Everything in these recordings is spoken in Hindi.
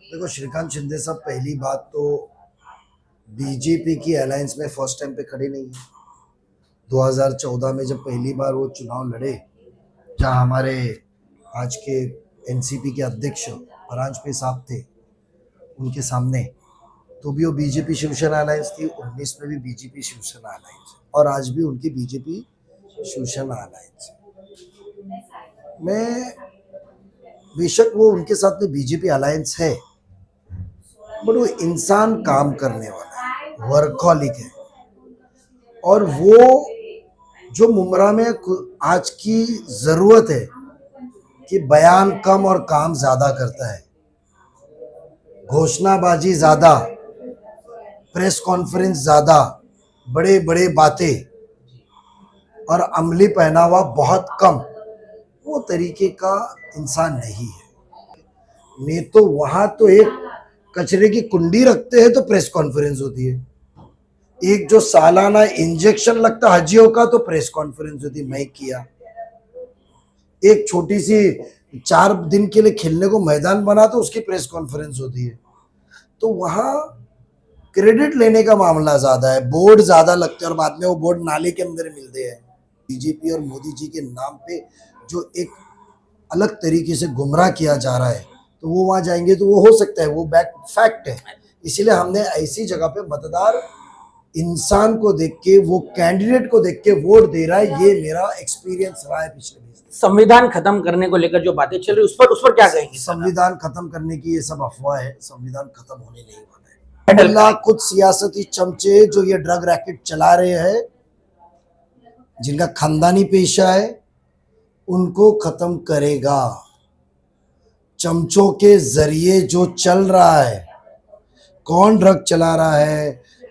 देखो श्रीकांत शिंदे साहब, पहली बात तो बीजेपी की अलायंस में फर्स्ट टाइम पे खड़े नहीं है। 2014 में जब पहली बार वो चुनाव लड़े, जहाँ हमारे आज के एनसीपी के अध्यक्ष परांजपे साहब थे उनके सामने, तो भी वो बीजेपी शिवसेना अलायंस थी। 19 में भी बीजेपी शिवसेना अलायंस है और आज भी उनकी बीजेपी शिवसेना अलायंस है। मैं बेशक वो उनके साथ में बीजेपी अलायंस है, बट वो इंसान काम करने वाला है, वर्कहॉलिक है। और वो जो मुमरा में आज की जरूरत है कि बयान कम और काम ज्यादा करता है, घोषणाबाजी ज्यादा, प्रेस कॉन्फ्रेंस ज्यादा, बड़े बड़े बातें और अमली पहनावा बहुत कम, वो तरीके का इंसान नहीं है। नहीं तो वहां तो एक कचरे की कुंडी रखते हैं तो प्रेस कॉन्फ्रेंस होती है, एक जो सालाना इंजेक्शन लगता हजियों का तो प्रेस कॉन्फ्रेंस होती है, मैं किया। एक छोटी सी 4 दिन के लिए खेलने को मैदान बना तो उसकी प्रेस कॉन्फ्रेंस होती है। तो वहां क्रेडिट लेने का मामला ज्यादा है, बोर्ड ज्यादा लगते हैं और बाद में वो बोर्ड नाले के अंदर मिलते हैं। बीजेपी और मोदी जी के नाम पे जो एक अलग तरीके से गुमराह किया जा रहा है, तो वो वहां जाएंगे तो वो हो सकता है, वो बैक फैक्ट है। इसीलिए हमने ऐसी जगह पे मतदार इंसान को देख के, वो कैंडिडेट को देख के वोट दे रहा है। ये मेरा एक्सपीरियंस रहा है पिछले 20 दिन। संविधान खत्म करने को लेकर जो बातें चल रही उस पर क्या कहेंगे? संविधान खत्म करने की ये सब अफवाह है, संविधान खत्म होने नहीं वाला है। अल्लाह कुछ सियासती चमचे जो ये ड्रग रैकेट चला रहे हैं, जिनका खानदानी पेशा है, उनको खत्म करेगा। चमचों के जरिए जो चल रहा है, कौन ड्रग चला रहा है,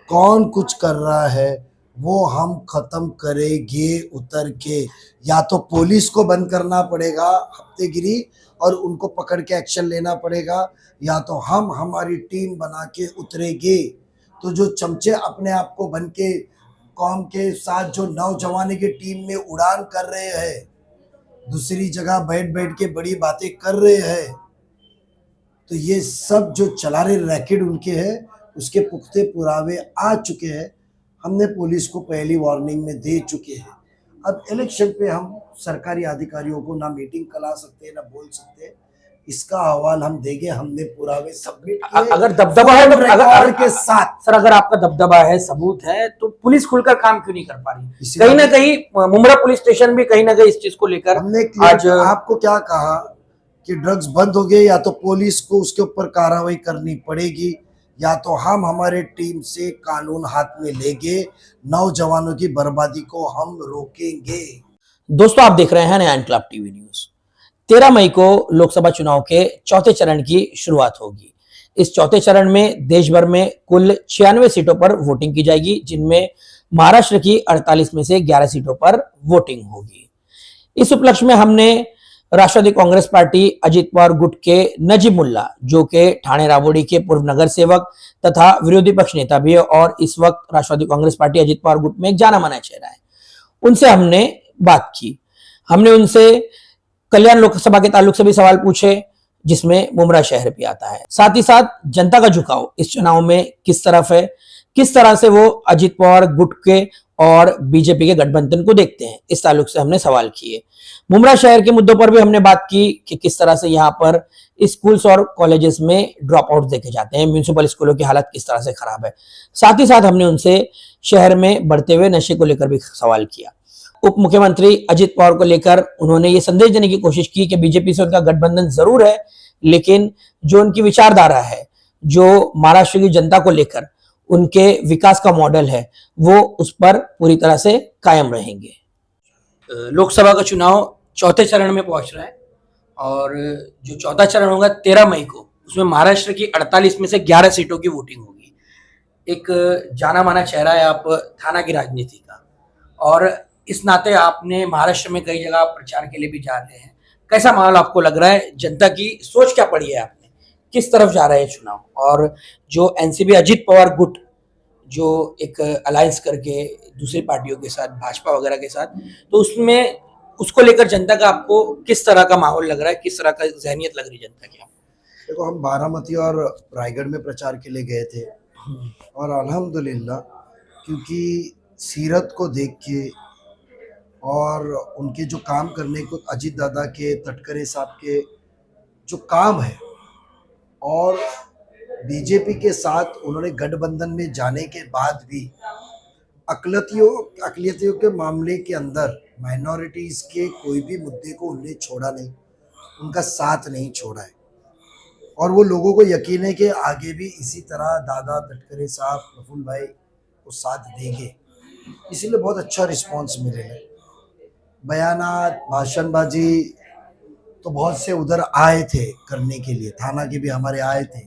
कौन कुछ कर रहा है, वो हम खत्म करेंगे उतर के। या तो पुलिस को बंद करना पड़ेगा हफ्तेगिरी और उनको पकड़ के एक्शन लेना पड़ेगा, या तो हम हमारी टीम बना के उतरेंगे। तो जो चमचे अपने आप को बन के कौम के साथ जो नौजवानी की टीम में उड़ान कर रहे हैं, दूसरी जगह बैठ बैठ के बड़ी बातें कर रहे हैं, तो ये सब जो चला रहे रैकेट उनके हैं, उसके पुख्ते पुरावे आ चुके हैं। हमने पुलिस को पहली वार्निंग में दे चुके हैं। अब इलेक्शन पे हम सरकारी अधिकारियों को ना मीटिंग करा सकते, ना बोल सकते, इसका हवाल हम देंगे। हमने पुरावे सबमिट किए अगर दबदबा है तो रिकॉर्ड के साथ। सर, अगर आपका दबदबा है, सबूत है, तो पुलिस खुलकर काम क्यों नहीं कर पा रही? कहीं ना कहीं मुमरा पुलिस स्टेशन भी कहीं ना कहीं इस चीज को लेकर हमने आज आपको क्या कहा कि ड्रग्स बंद हो गए, या तो पुलिस को उसके ऊपर कार्रवाई करनी पड़ेगी, या तो हम हमारे टीम से कानून हाथ में लेंगे, नौजवानों की बर्बादी को हम रोकेंगे। दोस्तों, आप देख रहे हैं नया इनकलाब टीवी न्यूज। 13 मई को लोकसभा चुनाव के चौथे चरण की शुरुआत होगी। इस चौथे चरण में देश भर में कुल 96 सीटों पर वोटिंग की जाएगी, जिनमें महाराष्ट्र की 48 में से 11 सीटों पर वोटिंग होगी। इस उपलक्ष्य में हमने राष्ट्रवादी कांग्रेस पार्टी अजित पवार गुट के नजीब मुल्ला, जो के ठाणे राबोड़ी के पूर्व नगर सेवक तथा विरोधी पक्ष नेता भी है और इस वक्त राष्ट्रवादी कांग्रेस पार्टी अजित पवार गुट में एक जाना माना चेहरा है, उनसे हमने बात की। हमने उनसे कल्याण लोकसभा के ताल्लुक से भी सवाल पूछे, जिसमें मुमरा शहर भी आता है। साथ ही साथ जनता का झुकाव इस चुनाव में किस तरफ है, किस तरह से वो अजित पवार गुट के और बीजेपी के गठबंधन को देखते हैं, इस ताल्लुक से हमने सवाल किए। मुमरा शहर के मुद्दों पर भी हमने बात की कि किस तरह से यहाँ पर स्कूल्स और कॉलेजेस में ड्रॉप आउट देखे जाते हैं, म्यूनिसिपल स्कूलों की हालत किस तरह से खराब है। साथ ही साथ हमने उनसे शहर में बढ़ते हुए नशे को लेकर भी सवाल किया। उप मुख्यमंत्री अजित पवार को लेकर उन्होंने ये संदेश देने की कोशिश की कि बीजेपी से उनका गठबंधन जरूर है, लेकिन जो उनकी विचारधारा है, जो महाराष्ट्र की जनता को लेकर उनके विकास का मॉडल है, वो उस पर पूरी तरह से कायम रहेंगे। लोकसभा का चुनाव चौथे चरण में पहुंच रहा है और जो चौथा चरण होगा 13 मई को, उसमें महाराष्ट्र की 48 में से 11 सीटों की वोटिंग होगी। एक जाना माना चेहरा है आप थाना की राजनीति का, और इस नाते आपने महाराष्ट्र में कई जगह प्रचार के लिए भी जा रहे हैं। कैसा माहौल आपको लग रहा है? जनता की सोच क्या पड़ी है आपने, किस तरफ जा रहा है चुनाव? और जो एनसीपी अजित पवार गुट जो एक अलायंस करके दूसरी पार्टियों के साथ, भाजपा वगैरह के साथ, तो उसमें उसको लेकर जनता का आपको किस तरह का माहौल लग रहा है, किस तरह का जहनियत लग रही है जनता की? देखो, हम बारामती और रायगढ़ में प्रचार के लिए गए थे और अल्हम्दुलिल्लाह, क्योंकि सीरत को देख के और उनके जो काम करने को, अजीत दादा के, तटकरे साहब के जो काम है, और बीजेपी के साथ उन्होंने गठबंधन में जाने के बाद भी अकलियतियों के मामले के अंदर माइनॉरिटीज के कोई भी मुद्दे को उन्होंने छोड़ा नहीं, उनका साथ नहीं छोड़ा है। और वो लोगों को यकीन है कि आगे भी इसी तरह दादा, तटकरे साहब, प्रफुल्ल भाई को साथ देंगे, इसीलिए बहुत अच्छा रिस्पांस मिलेगा। बयानात, भाषणबाजी तो बहुत से उधर आए थे करने के लिए, थाना के भी हमारे आए थे,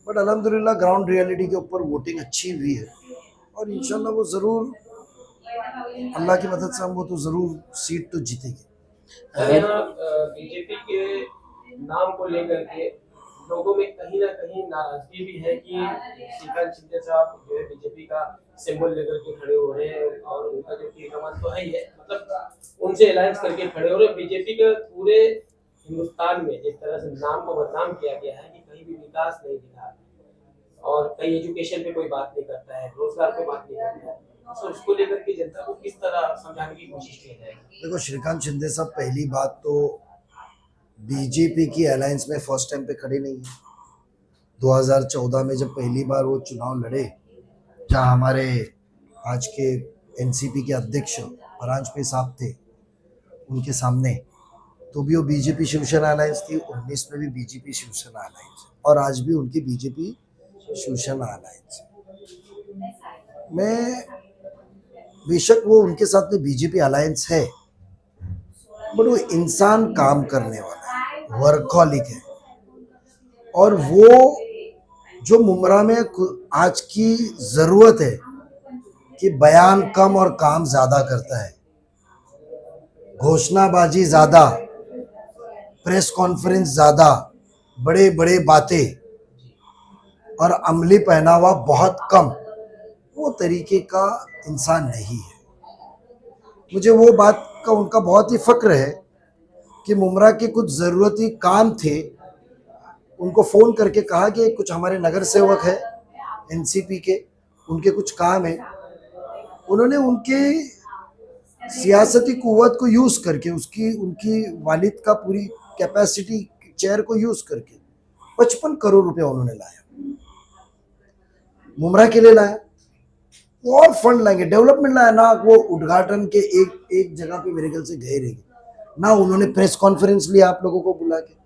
बट अल्हम्दुलिल्लाह ग्राउंड रियलिटी के ऊपर वोटिंग अच्छी हुई है और इंशाल्लाह वो ज़रूर, अल्लाह की मदद से हम वो तो ज़रूर सीट तो जीतेंगे। यहाँ बीजेपी के नाम को लेकर के लोगों में कहीं ना कहीं नाराजगी भी है कि श्रीकांत शिंदे साहब जो है बीजेपी का सिंबल लेकर के खड़े हो रहे हैं और उनका जो कीर्तमान तो है ही है, मतलब उनसे अलायंस करके खड़े हो रहे हैं। बीजेपी के पूरे हिंदुस्तान में जिस तरह से नाम को बदनाम किया गया है कि कहीं भी विकास नहीं दिखा और कहीं एजुकेशन पे कोई बात नहीं करता है, रोजगार पे बात नहीं करता है, तो उसको लेकर के जनता को किस तरह समझाने की कोशिश की जाएगी? देखो, श्रीकांत शिंदे साहब पहली बात तो बीजेपी की अलायंस में फर्स्ट टाइम पे खड़े नहीं है। 2014 में जब पहली बार वो चुनाव लड़े, जहाँ हमारे आज के एनसीपी के अध्यक्ष परांजपे साहब थे उनके सामने, तो भी वो बीजेपी शिवसेना अलायंस थी। 19 में भी बीजेपी शिवसेना अलायंस है और आज भी उनकी बीजेपी शिवसेना अलायंस है। मैं बेशक वो उनके साथ में बीजेपी अलायंस है, बट वो इंसान काम करने वाला है, वर्कहॉलिक है। और वो जो मुमरा में आज की जरूरत है कि बयान कम और काम ज्यादा करता है, घोषणाबाजी ज्यादा, प्रेस कॉन्फ्रेंस ज्यादा, बड़े बड़े बातें और अमली पहनावा बहुत कम, वो तरीके का इंसान नहीं है। मुझे वो बात का उनका बहुत ही फक्र है कि मुमरा के कुछ ज़रूरती काम थे, उनको फ़ोन करके कहा कि कुछ हमारे नगर सेवक है एनसीपी के, उनके कुछ काम है। उन्होंने उनके सियासती कुव्वत को यूज़ करके, उनकी वालिद का पूरी कैपेसिटी चेयर को यूज़ करके 55 करोड़ रुपया उन्होंने लाया, मुमरा के लिए लाया। और फंड लाएंगे, डेवलपमेंट लाया ना, वो उद्घाटन के एक जगह पे मेरे ख्याल से गए रहेंगे ना, उन्होंने प्रेस कॉन्फ्रेंस लिया आप लोगों को बुला के।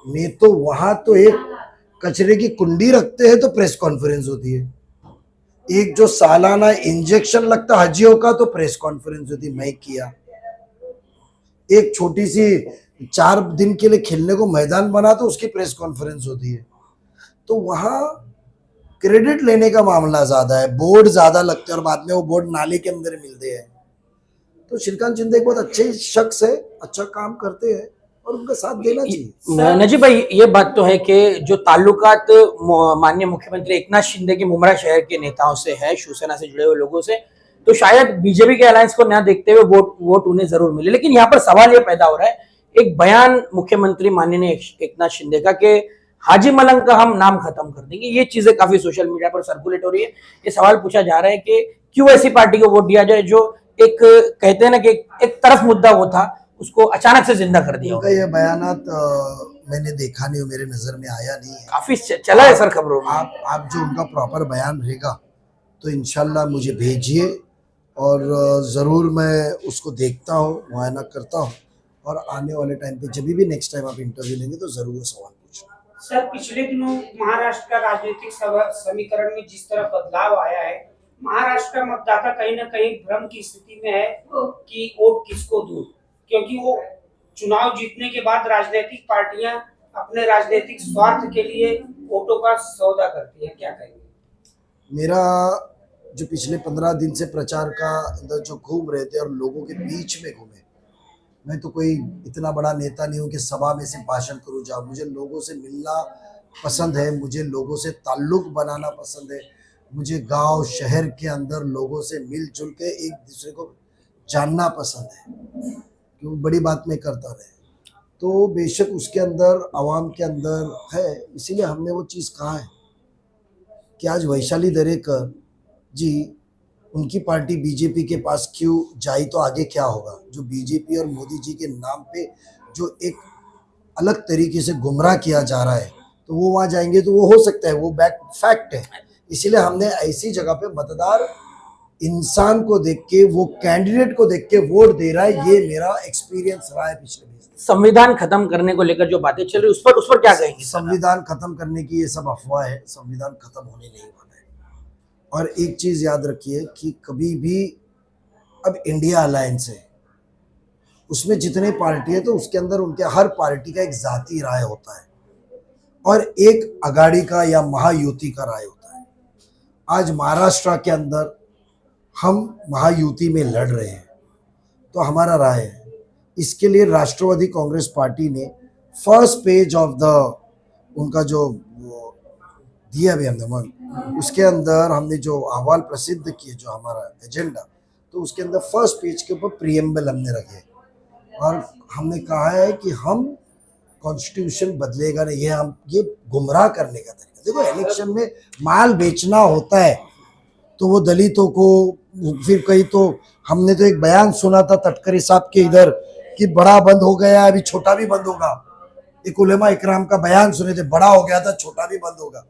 नहीं तो वहां तो एक कचरे की कुंडी रखते हैं तो प्रेस कॉन्फ्रेंस होती है, एक जो सालाना इंजेक्शन लगता हजियों का तो प्रेस कॉन्फ्रेंस होती है, मैं किया। एक छोटी सी 4 दिन के लिए खेलने को मैदान बना तो उसकी प्रेस कॉन्फ्रेंस होती है। तो वहां क्रेडिट लेने का मामला ज्यादा है, बोर्ड ज्यादा लगते हैं और बाद में वो बोर्ड नाले के अंदर मिलते हैं। तो श्रीकांत शिंदे एक बहुत अच्छे शख्स है, अच्छा काम करते हैं और उनका साथ देना चाहिए। नजीब भाई, ये बात तो है कि जो ताल्लुकात माननीय मुख्यमंत्री एकनाथ शिंदे के मुमरा शहर के नेताओं से है, शिवसेना से जुड़े हुए लोगों से, तो शायद बीजेपी के अलायंस को न देखते हुए वोट उन्हें जरूर मिले। लेकिन यहाँ पर सवाल ये पैदा हो रहा है, एक बयान मुख्यमंत्री माननीय एकनाथ शिंदे का कि हाजी मलंग का हम नाम खत्म कर देंगे, ये चीजें काफी सोशल मीडिया पर सर्कुलेट हो रही है। ये सवाल पूछा जा रहा है कि क्यों ऐसी पार्टी को वोट दिया जाए जो एक, कहते हैं ना कि एक तरफ मुद्दा वो था, उसको अचानक से जिंदा कर दिया। उनका ये बयानात मैंने देखा नहीं, मेरे नजर में आया नहीं है। काफी चला है सर खबरों में। आप जो उनका प्रॉपर बयान रहेगा तो इंशाल्लाह मुझे भेजिए और ज़रूर मैं उसको देखता हूँ, मुआयना करता हूँ और आने वाले टाइम पे जब भी नेक्स्ट टाइम आप इंटरव्यू लेंगे तो ज़रूर वो सवाल पूछना। सर, पिछले दिनों महाराष्ट्र का राजनीतिक समीकरण में जिस तरह बदलाव आया है, महाराष्ट्र का मतदाता कहीं ना कहीं भ्रम की स्थिति में है कि वोट किसको दूं, क्योंकि वो चुनाव जीतने के बाद राजनीतिक पार्टियां अपने राजनीतिक स्वार्थ के लिए वोटों का सौदा करती हैं। क्या कहेंगे? मेरा जो पिछले 15 दिन से प्रचार का अंदर जो घूम रहे थे और लोगों के बीच में घूमे, मैं तो कोई इतना बड़ा नेता नहीं हूँ कि सभा में से भाषण करूँ जाऊँ। मुझे लोगों से मिलना पसंद है, मुझे लोगों से ताल्लुक बनाना पसंद है, मुझे गांव शहर के अंदर लोगों से मिलजुल के एक दूसरे को जानना पसंद है, क्योंकि बड़ी बात मैं करता रहे। तो बेशक उसके अंदर आवाम के अंदर है, इसीलिए हमने वो चीज़ कहा है कि आज वैशाली दरेकर जी, उनकी पार्टी बीजेपी के पास क्यों जाई तो आगे क्या होगा। जो बीजेपी और मोदी जी के नाम पे जो एक अलग तरीके से गुमराह किया जा रहा है, तो वो वहाँ जाएंगे तो वो हो सकता है, वो बैक फैक्ट है। इसीलिए हमने ऐसी जगह पे मतदार इंसान को देख के, वो कैंडिडेट को देख के वोट दे रहा है। ये मेरा एक्सपीरियंस रहा है पिछले 20 दिन। संविधान खत्म करने को लेकर जो बातें चल रही उस पर क्या कहेंगे सर? संविधान खत्म करने की ये सब अफवाह है, संविधान खत्म होने नहीं वाला है। और एक चीज याद रखिए कि कभी भी अब इंडिया अलायंस है, उसमें जितने पार्टी है तो उसके अंदर उनके हर पार्टी का एक जाती राय होता है और एक अगाड़ी का या महायुति का राय होता है। आज महाराष्ट्र के अंदर हम महायुति में लड़ रहे हैं, तो हमारा राय है। इसके लिए राष्ट्रवादी कांग्रेस पार्टी ने फर्स्ट पेज ऑफ द उनका जो दिया भी हमने, उसके अंदर हमने जो अहवाल प्रसिद्ध किए, जो हमारा एजेंडा, तो उसके अंदर फर्स्ट पेज के ऊपर प्रीएम्बल हमने रखे और हमने कहा है कि हम कॉन्स्टिट्यूशन बदलेगा नहीं। ये हम ये गुमराह करने का तरीका। देखो, इलेक्शन में माल बेचना होता है तो वो दलितों को, फिर कहीं तो हमने तो एक बयान सुना था तटकरे साहब के इधर कि बड़ा बंद हो गया, अभी छोटा भी बंद होगा। एक उलेमा इकराम का बयान सुने थे, बड़ा हो गया था छोटा भी बंद होगा।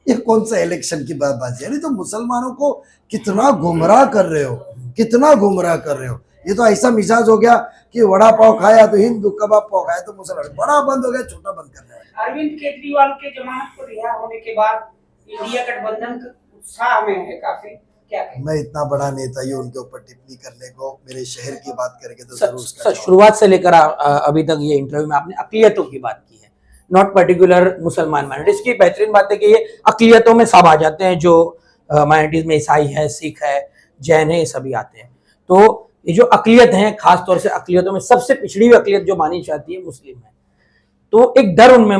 ये कौन सा इलेक्शन की बात है? तो मुसलमानों को कितना गुमराह कर रहे हो, कितना गुमराह कर रहे हो। ये तो ऐसा मिजाज हो गया कि वड़ा पाव खाया तो हिंदू, कबाब पाव खाया तो मुसलमान। बड़ा बंद हो गया, छोटा बंद करने वाले। अरविंद केजरीवाल के जमानत पर रिहा होने के बाद इंडिया गठबंधन उत्साह में है काफी, क्या कहें? मैं इतना बड़ा नेता ही उनके ऊपर टिप्पणी करने को, मेरे शहर की बात करेंगे तो जरूर उसका सर, जवाब। शुरुआत से लेकर अभी तक ये इंटरव्यू में आपने अकलियतों की बात की है, नॉट पर्टिकुलर मुसलमान माइनॉरिटीज की। बेहतरीन बात है कि ये अकलियतों में सब आ जाते हैं, जो माइनॉरिटीज में ईसाई है, सिख है, जैन है, ये सभी आते हैं। तो ये जो अकलियत हैं, खासतौर से अकलियतों में सबसे पिछड़ी हुई अकलियत जो मानी जाती है मुस्लिम है, तो एक डर उनमें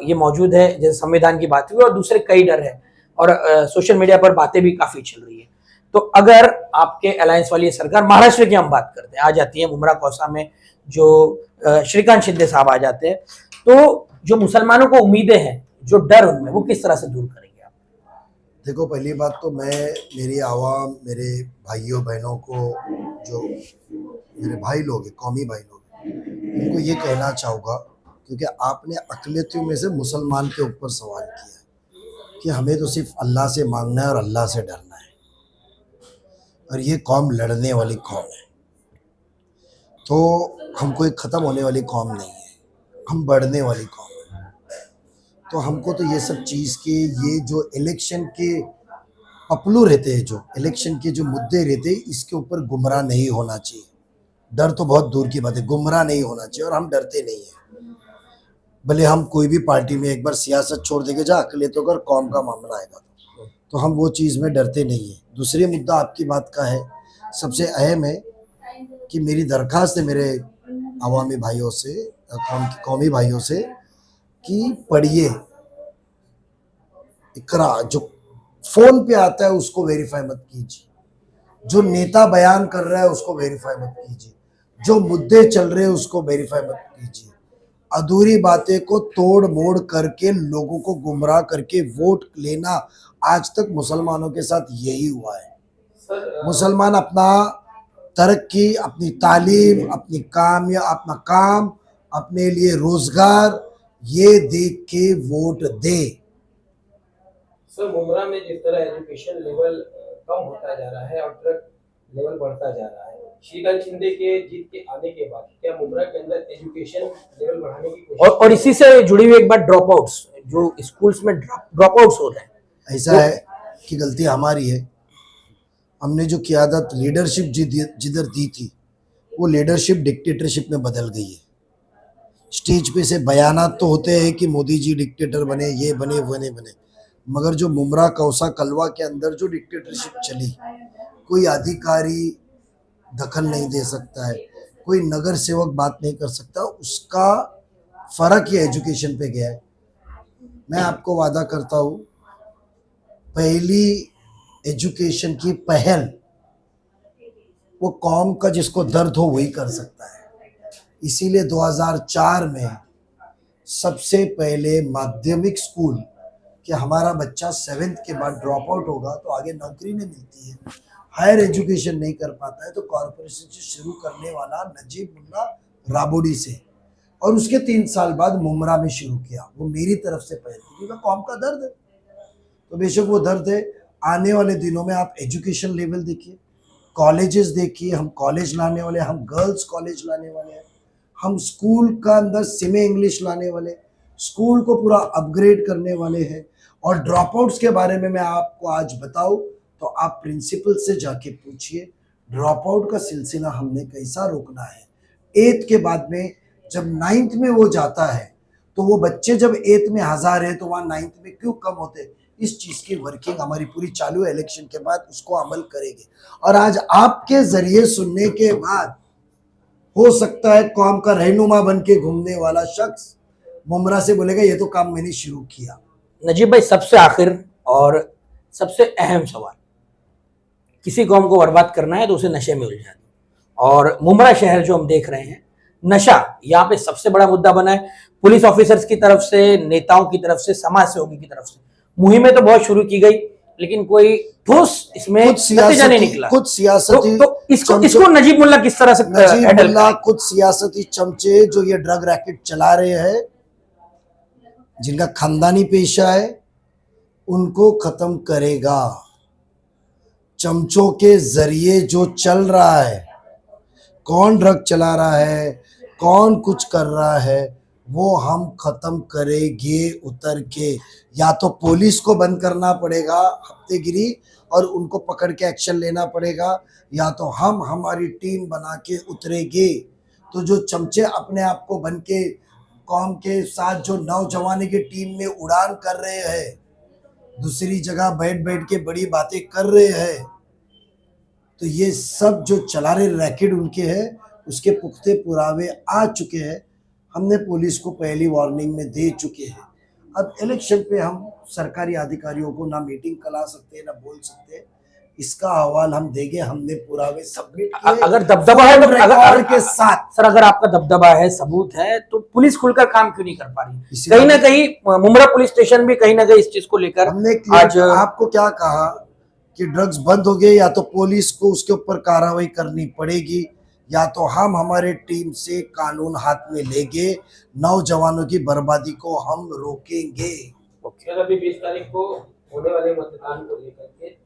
ये मौजूद है, जैसे संविधान की बात हुई, और दूसरे कई डर है और सोशल मीडिया पर बातें भी काफी चल रही है। तो अगर आपके अलायंस वाली सरकार, महाराष्ट्र की हम बात करते हैं, आ जाती है मुमरा कौसा में जो श्रीकांत शिंदे साहब आ जाते हैं, तो जो मुसलमानों को उम्मीदें हैं, जो डर उनमें, वो किस तरह से दूर करेंगे आप? देखो, पहली बात तो मैं मेरी आवाम, मेरे भाइयों बहनों को, जो मेरे भाई लोग हैं, कौमी भाई लोग हैं, उनको ये कहना चाहूँगा, क्योंकि आपने अकलियतों में से मुसलमान के ऊपर सवाल किया है कि हमें तो सिर्फ अल्लाह से मांगना है और अल्लाह से डरना है, और ये कौम लड़ने वाली कौम है। तो हम कोई ख़त्म होने वाली कौम नहीं है, हम बढ़ने वाली कौम है। तो हमको तो ये सब चीज़ के, ये जो इलेक्शन के पपलू रहते हैं, जो इलेक्शन के जो मुद्दे रहते हैं, इसके ऊपर गुमराह नहीं होना चाहिए। डर तो बहुत दूर की बात है, गुमराह नहीं होना चाहिए, और हम डरते नहीं हैं। भले हम कोई भी पार्टी में एक बार सियासत छोड़ देंगे, जहाँ अकलियतों का कौम का मामला आएगा तो हम वो चीज़ में डरते नहीं हैं। दूसरी मुद्दा आपकी बात का है, सबसे अहम है कि मेरी दरख्वास्त है मेरे अवामी भाइयों से, कौमी भाइयों से, कि पढ़िए, इकरा, जो फोन पे आता है उसको वेरीफाई मत कीजिए, जो नेता बयान कर रहा है उसको वेरीफाई मत कीजिए, जो मुद्दे चल रहे हैं उसको वेरीफाई मत कीजिए। अधूरी बातें को तोड़ मोड़ करके लोगों को गुमराह करके वोट लेना, आज तक मुसलमानों के साथ यही हुआ है। मुसलमान अपना तरक्की, अपनी तालीम, अपनी काम या अपना काम, अपने लिए रोजगार, ये देख के वोट दे। सर, मुमरा में जिस तरह एजुकेशन लेवल कम होता जा रहा है और ड्रग लेवल बढ़ता जा रहा है, श्रीकांत शिंदे के जीत के आने के बाद क्या मुमरा के अंदर एजुकेशन लेवल बढ़ाने की कोशिश और इसी से जुड़ी हुई एक बात, ड्रॉप आउट्स, जो स्कूल्स में ड्रॉप आउट्स हो रहे हैं, ऐसा है कि गलती हमारी है। हमने जो क़ियादत, लीडरशिप जिधर दी थी, वो लीडरशिप डिक्टेटरशिप में बदल गई है। स्टेज पे से बयानात तो होते हैं कि मोदी जी डिक्टेटर बने, ये बने, वो बने, मगर जो मुमरा कौसा कलवा के अंदर जो डिक्टेटरशिप चली, कोई अधिकारी दखल नहीं दे सकता है, कोई नगर सेवक बात नहीं कर सकता, उसका फर्क ये एजुकेशन पे गया है। मैं आपको वादा करता हूँ, पहली एजुकेशन की पहल वो कौम का जिसको दर्द हो वही कर सकता है। इसीलिए 2004 में सबसे पहले माध्यमिक स्कूल कि हमारा बच्चा 7th के बाद ड्रॉप आउट होगा तो आगे नौकरी नहीं मिलती है, हायर एजुकेशन नहीं कर पाता है, तो कॉरपोरेशन से शुरू करने वाला नजीब मुल्ला राबोडी से, और उसके 3 साल बाद मुमरा में शुरू किया। वो मेरी तरफ से पहल थी क्योंकि कौम का दर्द है, तो बेशक वो दर्द है। आने वाले दिनों में आप एजुकेशन लेवल देखिए, कॉलेजेस देखिए, हम कॉलेज लाने वाले, हम गर्ल्स कॉलेज लाने वाले हैं, हम स्कूल का अंदर सेमी इंग्लिश लाने वाले, स्कूल को पूरा अपग्रेड करने वाले हैं। और ड्रॉप आउट्स के बारे में मैं आपको आज बताऊं तो आप प्रिंसिपल से जाके पूछिए ड्रॉप आउट का सिलसिला हमने कैसा रोकना है। 8th के बाद में जब 9th में वो जाता है तो वो बच्चे जब 8th में 1000 है तो वहाँ 9th में क्यों कम होते, इस चीज की वर्किंग हमारी पूरी चालू है। इलेक्शन के बाद उसको अमल करेंगे। और आज आपके जरिए सुनने के बाद हो सकता है कौम का रहनुमा बन के घूमने वाला शख्स मुमरा से बोलेगा ये तो काम मैंने शुरू किया। नजीब भाई, सबसे आखिर और सबसे अहम सवाल, किसी कौम को बर्बाद करना है तो उसे नशे में उलझा दो, और मुमरा शहर जो हम देख रहे हैं, नशा यहाँ पे सबसे बड़ा मुद्दा बना है। पुलिस ऑफिसर्स की तरफ से, नेताओं की तरफ से, समाज सेवकों की तरफ से मुहिमें तो बहुत शुरू की गई, लेकिन कोई ठोस इसमें नतीजा नहीं निकला। कुछ सियासती तो इसको नजीब मुल्ला किस तरह से नजीब मुल्ला कुछ सियासती चमचे जो ये ड्रग रैकेट चला रहे हैं, जिनका खानदानी पेशा है, उनको खत्म करेगा। चमचों के जरिए जो चल रहा है, कौन ड्रग चला रहा है, कौन कुछ कर रहा है, वो हम खत्म करेंगे उतर के। या तो पुलिस को बंद करना पड़ेगा हफ्तेगिरी और उनको पकड़ के एक्शन लेना पड़ेगा, या तो हम हमारी टीम बना के उतरेंगे। तो जो चमचे अपने आप को बन के कौम के साथ जो नौजवानी की टीम में उड़ान कर रहे हैं, दूसरी जगह बैठ बैठ के बड़ी बातें कर रहे हैं, तो ये सब जो चला रहे रैकेट उनके हैं, उसके पुख्ते पुरावे आ चुके हैं। हमने पुलिस को पहली वार्निंग में दे चुके हैं। अब इलेक्शन पे हम सरकारी अधिकारियों को ना मीटिंग करा सकते हैं ना बोल सकते हैं, इसका हवाल हम देंगे। हमने पुरावे सबमिट किए अगर दबदबा है तो रिकॉर्ड के साथ। सर, अगर आपका दबदबा है, सबूत है, तो पुलिस खुलकर काम क्यों नहीं कर पा रही? इसीलिए कहीं ना कहीं मुमरा पुलिस स्टेशन भी कहीं ना कहीं इस चीज को लेकर हमने आज आपको क्या कहा कि ड्रग्स बंद हो गए, या तो पुलिस को उसके ऊपर कार्रवाई करनी पड़ेगी, या तो हम हमारे टीम से कानून हाथ में लेंगे, नौजवानों की बर्बादी को हम रोकेंगे। सर, अभी 20 तारीख को होने वाले मतदान को लेकर के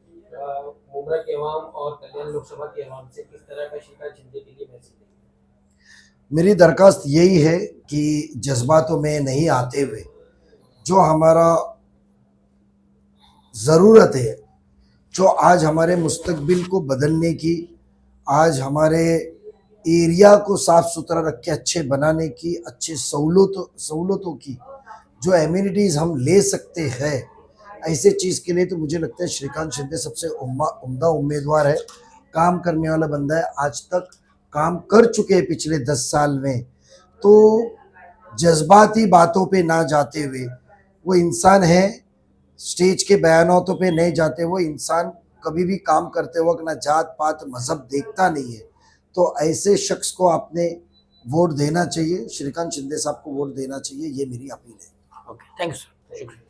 मुमरा के अवाम और कल्याण लोकसभा के अवाम से किस तरह का शिकायत शिंदे के लिए मैसेज देंगे? मेरी दरखास्त यही है कि जज्बातों में नहीं आते हुए जो हमारा ज़रूरत है, जो आज हमारे मुस्तकबिल को बदलने की, आज हमारे एरिया को साफ सुथरा रख के अच्छे बनाने की, अच्छे सहूलतों की जो एम्यूनिटीज़ हम ले सकते हैं, ऐसे चीज़ के लिए तो मुझे लगता है श्रीकांत शिंदे सबसे उम्दा उम्मीदवार है। काम करने वाला बंदा है, आज तक काम कर चुके हैं पिछले 10 साल में। तो जज्बाती बातों पे ना जाते हुए, वो इंसान है, स्टेज के बयानों पे नहीं जाते, वो इंसान कभी भी काम करते वक्त ना जात पात मजहब देखता नहीं है। तो ऐसे शख्स को आपने वोट देना चाहिए, श्रीकांत शिंदे साहब को वोट देना चाहिए, ये मेरी अपील है। ओके, थैंक यू सर, शुक्रिया।